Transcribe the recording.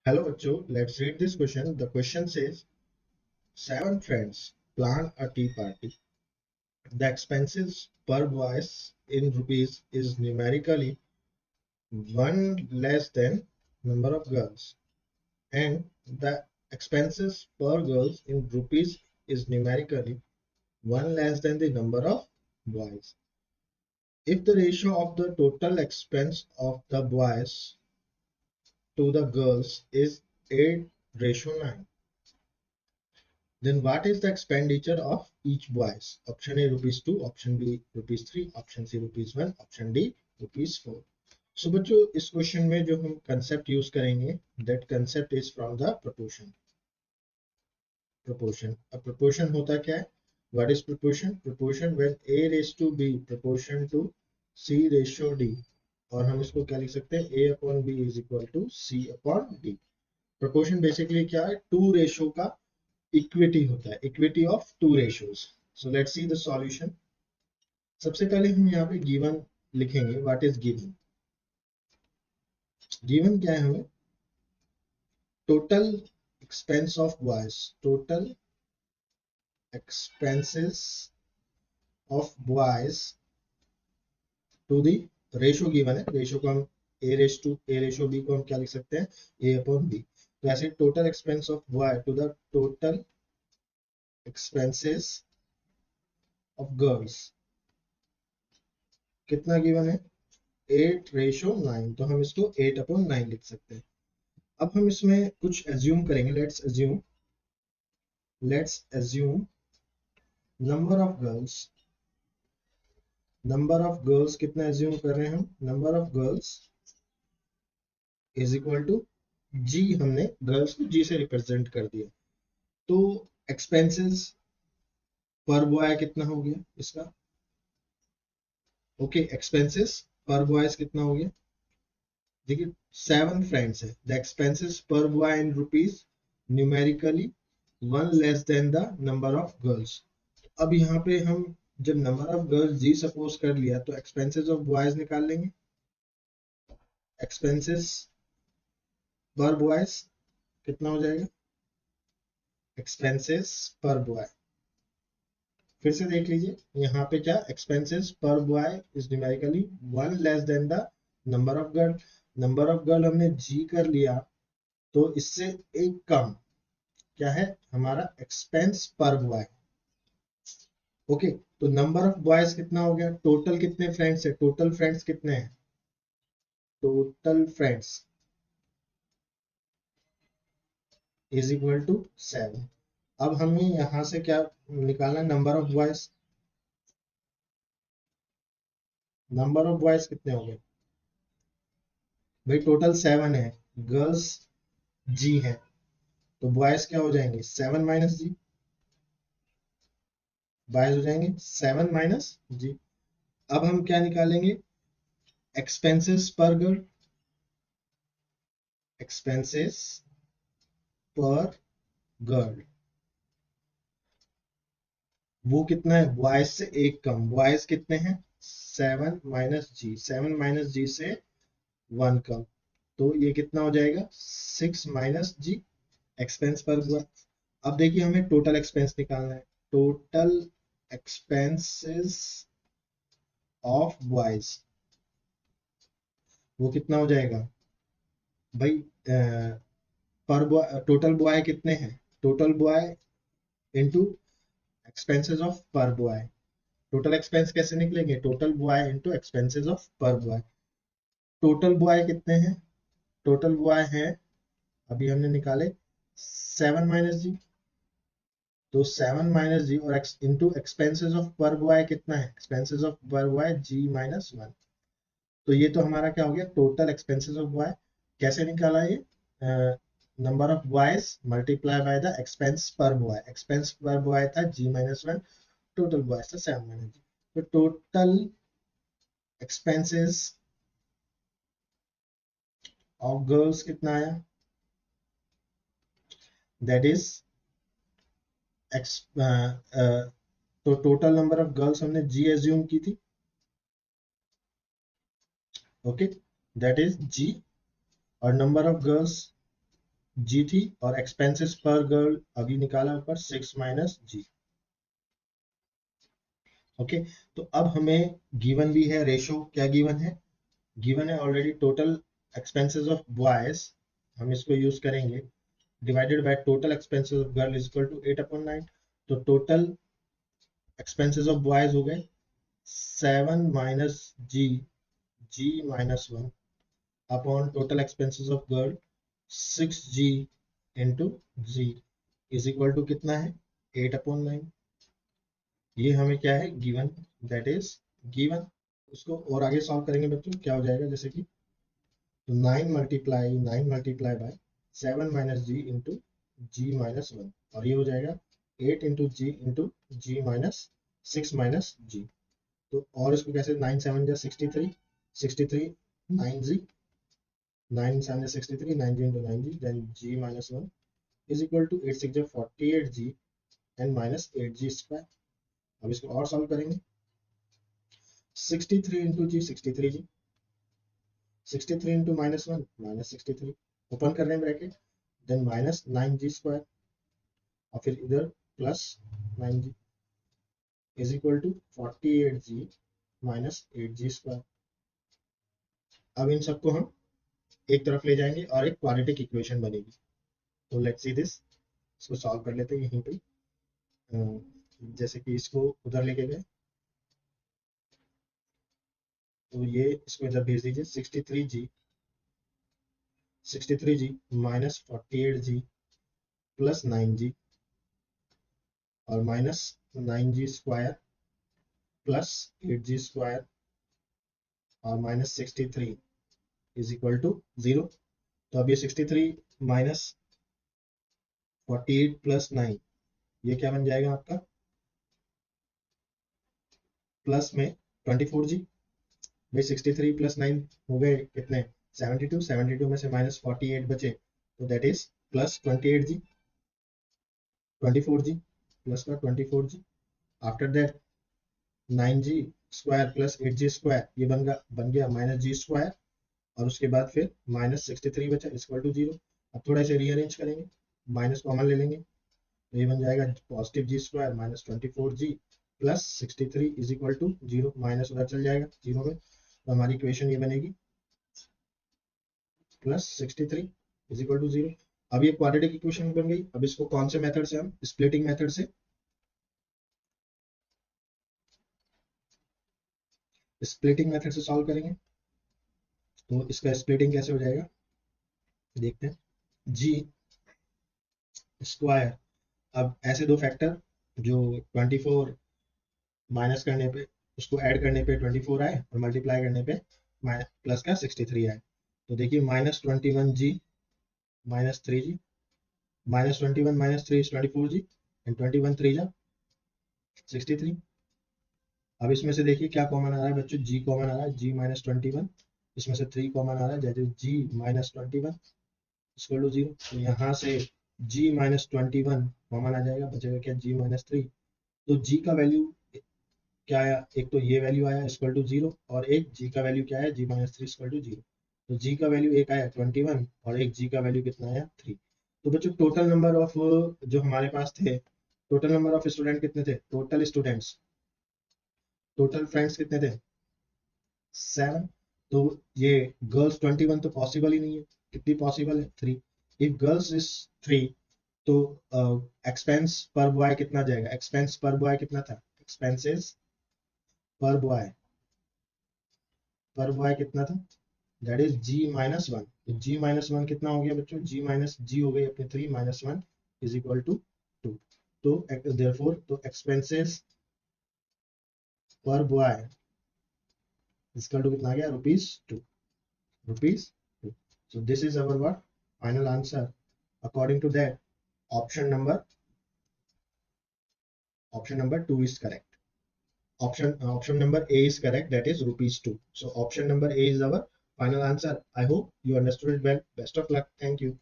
Hello, Bachcho. Let's read this question. The question says, seven friends plan a tea party. The expenses per voice in rupees is numerically one less than number of girls, and the expenses per girls in rupees is numerically one less than the number of boys. If the ratio of the total expense of the boys to the girls is 8:9, then what is the expenditure of each boys? Option A rupees 2, option B rupees 3, option C rupees 1, option D rupees 4. So बच्चों इस question में जो हम concept use करेंगे that concept is from the proportion. अब proportion होता क्या है? What is proportion? Proportion when A raised to B proportion to C ratio D. और हम इसको क्या लिख सकते हैं? A upon B is equal to C upon D. Proportion basically क्या है? टू रेशो का इक्विटी होता है, equity of two ratios. So let's see the solution. सबसे पहले हम यहाँ पे गिवन लिखेंगे. What is given? गिवन क्या है हमें? Total expense of boys, total expenses of boys to the ratio given है. रेशो को हम ए रेशो बी को हम क्या लिख सकते हैं? A upon B. तो ऐसे total expense of boy to the total expenses of girls कितना गिवन है? 8:9. तो हम इसको 8/9 लिख सकते हैं. अब हम इसमें कुछ एज्यूम करेंगे. Let's assume number of girls कितना एज्यूम कर रहे हैं हम? Number of girls is equal to g. हमने गर्ल्स को जी से रिप्रेजेंट कर दिया. तो एक्सपेंसेस पर बॉय कितना हो गया इसका? ओके, एक्सपेंसेस पर बॉयज कितना हो गया? देखिए 7 फ्रेंड्स है. The expenses per boy in rupees numerically one less than the number of girls. अब यहाँ पे हम जब number of girls G suppose कर लिया तो एक्सपेंसेस ऑफ बॉयज निकाल लेंगे. एक्सपेंसेस पर बॉयज कितना हो जाएगा? एक्सपेंसेस पर बॉय फिर से देख लीजिए. यहाँ पे क्या? Expenses per boy is numerically one less than the number of girl. Number of girl हमने जी कर लिया तो इससे एक कम क्या है हमारा? एक्सपेंस पर बॉय. ओके, तो नंबर ऑफ बॉयज कितना हो गया? टोटल कितने फ्रेंड्स है? टोटल फ्रेंड्स कितने हैं? Total friends is equal to 7. अब हमें यहां से क्या निकालना? Number of boys. Number of boys कितने हो गए भाई? टोटल 7 है, गर्ल्स जी है, तो बॉयज क्या हो जाएंगे? 7 माइनस जी. बॉयज हो जाएंगे 7 माइनस जी. अब हम क्या निकालेंगे? एक्सपेंसेस पर गर्ल. एक्सपेंसेस पर गर्ल वो कितना है? बॉयज से एक कम. बॉयज कितने हैं? 7 माइनस जी. 7 माइनस जी से 1 कम, तो ये कितना हो जाएगा? 6 माइनस जी एक्सपेंस पर बॉय. अब देखिए हमें टोटल एक्सपेंस निकालना है. टोटल एक्सपेंसेस ऑफ बॉयज वो कितना हो जाएगा भाई? पर बॉय टोटल बॉय कितने हैं? Total boy into expenses of पर बॉय. टोटल एक्सपेंस कैसे निकलेंगे? Total boy into expenses of पर बॉय. टोटल बॉय कितने हैं? टोटल बॉय है अभी हमने निकाले 7 माइनस जी. तो 7 माइनस जी और इनटू एक्सपेंसेस ऑफ पर बॉय कितना है? एक्सपेंसेस ऑफ पर बॉय जी माइनस 1. तो ये तो हमारा क्या हो गया? Total expenses of boy. कैसे निकाला ये? Number of boys multiply by the expense पर बॉय. एक्सपेंस पर बॉय था जी माइनस 1, टोटल बॉयज था 7 माइनस जी. तो टोटल एक्सपेंसेस ऑफ गर्ल्स कितना आया? दैट इज तो टोटल नंबर ऑफ गर्ल्स हमने जी एज्यूम की थी. ओके, दैट इज जी. और नंबर ऑफ गर्ल्स जी थी और एक्सपेंसेस पर गर्ल अभी निकाला ऊपर 6 माइनस जी। ओके, तो अब हमें गिवन भी है रेशो, क्या गिवन है? गिवन है already total expenses of boys, हम इसको यूज करेंगे, divided by total expenses of girl is equal to 8/9। तो टोटल एक्सपेंसेस ऑफ बॉयज हो गए 7 minus G, G minus 1 upon total expenses of girl 6g into G is equal to कितना है? 8/9। ये हमें क्या है? Given, that is given. उसको और आगे सॉल्व करेंगे बच्चों, क्या हो जाएगा? जैसे कि तो 9 बाय 7 माइनस जी इंटू जी माइनस 1, और ये हो जाएगा 8 इंटू जी माइनस 6 माइनस जी। तो और इसको कैसे? 9 7 जा 63, 63 9 जी, 9 7 जा 63, 9 g into 9 g, then g minus 1 is equal to 8 6 जा 48 g and minus 8 g square. अब इसको और सॉल्व करेंगे, 63 into g 63 g, 63 into minus 1 minus 63, open कर रहे हैं bracket, then minus 9 g square और फिर इधर plus 9 g is equal to 48 g minus 8 g square. अब इन सबको हम एक तरफ ले जाएंगे और एक क्वाड्रेटिक इक्वेशन बनेगी। तो लेट्स सी दिस, इसको सॉल्व कर लेते हैं यहीं पे। जैसे कि इसको उधर लेके गए, तो ये इसको इधर भेज दीजिए, 63g minus 48g plus 9g और minus 9g square plus 8g square और माइनस 63 इज इक्वल टू 0। तो अब ये 63 माइनस 48 प्लस 9, ये क्या बन जाएगा आपका? प्लस में 24g, भाई 63 प्लस 9 हो गए कितने? 72, 72 में से माइनस 48 बचे, तो that is plus 28g, 24g plus का 24g। After that 9g square plus 8g square, ये बन गया माइनस जी स्क्वायर, और उसके बाद फिर माइनस 63 बचा इक्वल टू 0। अब थोड़ा इसे रीअरेंज करेंगे, माइनस कॉमन ले लेंगे, तो ये बन जाएगा positive G square minus 24g plus 63 is equal to 0, minus उधर चल जाएगा 0 में, तो हमारी इक्वेशन ये बनेगी प्लस 63 इज इक्वल टू 0। अब ये क्वाड्रेटिक इक्वेशन बन गई। अब इसको कौन से मेथड से? हम स्प्लिटिंग मेथड से, स्प्लिटिंग मेथड से सॉल्व करेंगे। तो इसका स्प्लिटिंग कैसे हो जाएगा देखते हैं। जी स्क्वायर, अब ऐसे दो फैक्टर जो 24 माइनस करने पे, उसको ऐड करने पे 24 आए और मल्टीप्लाई करने पे प्लस का 63 आए। तो देखिए -21g minus 3g, -21 minus 3 is 24g and 21 3 जा 63। अब इसमें से देखिए क्या कॉमन आ रहा है बच्चों? g कॉमन आ रहा है, g -21, इसमें से 3 कॉमन आ रहा है, जैसे g -21 इक्वल टू 0। तो यहाँ से g -21 कॉमन आ जाएगा, बचेगा क्या? g -3। तो g का वैल्यू क्या आया? एक तो ये वैल्यू आया इक्वल टू 0, और एक g का वैल्यू क्या है? g -3 equal to 0। तो g का वैल्यू एक आया 21 और एक g का वैल्यू कितना आया? 3। तो बच्चों टोटल नंबर ऑफ जो हमारे पास थे, टोटल नंबर ऑफ स्टूडेंट कितने थे? टोटल स्टूडेंट्स, टोटल फ्रेंड्स कितने थे? 7। तो ये गर्ल्स 21 तो पॉसिबल ही नहीं है। कितनी पॉसिबल है? 3। इफ गर्ल्स इज 3, तो एक्सपेंस पर बॉय कितना जाएगा? एक्सपेंस पर बॉय कितना था? एक्सपेंसेस पर बॉय कितना था? That is G minus 1। तो जी माइनस 1 कितना हो गया बच्चों? जी माइनस जी हो गई अपने 3 माइनस 1 इज इक्वल टू 2। तो देयरफॉर तो expenses per boy equal to कितना आ गया? ₹2, ₹2। So this is our what? Final answer. According to that, option number 2 is correct. Option number A is correct. That is ₹2. So option number A is our final answer. I hope you understood it well. Best of luck. Thank you.